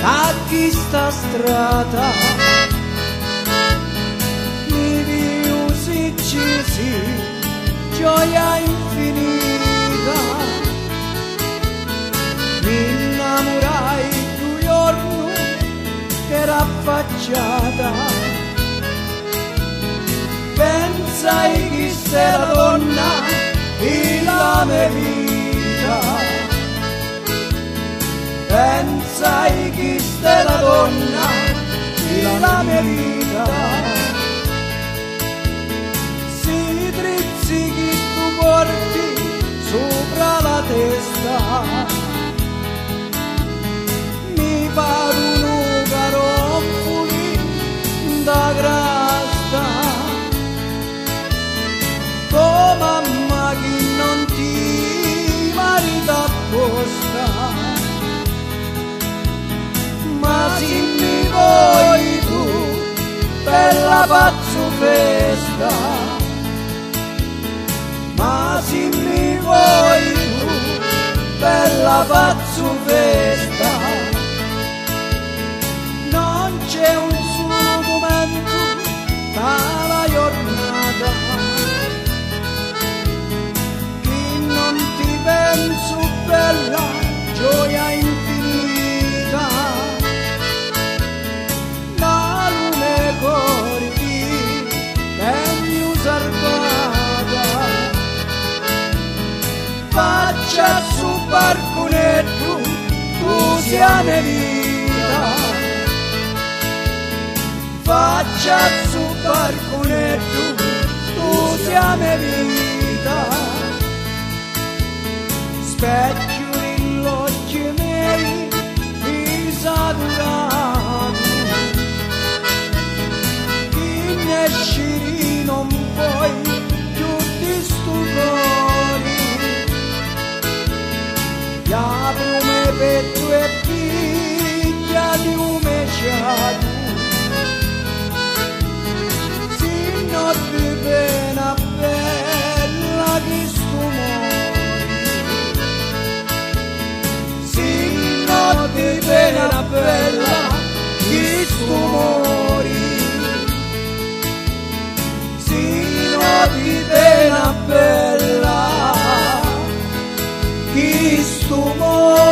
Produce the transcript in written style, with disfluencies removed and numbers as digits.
da questa strada mi musicisi gioia infinita mi innamorai un giorno che era affacciata pensai che sei la donna della mia vita pensai che sei la donna della mia vita si drizzi che tu porti sopra la testa mi pare un garoffoli da grasta oh mamma che non ti marita apposta ma se mi vuoi tu bella faccio festa ma se mi vuoi tu bella faccio festa non c'è un solo momento dalla giornata che non ti penso bella gioia infinita la lume corti è mio salvata faccia su barconetto tu sia mia vita faccia su barconetto tu sia mia vita specchio negli occhi miei disadurato chi ne esciri non puoi più di sto cuore gli apro me petto e piglia di un meciato si notte pena bella che sto muori si notte pena bella che sto muori si notte pena bella che sto muori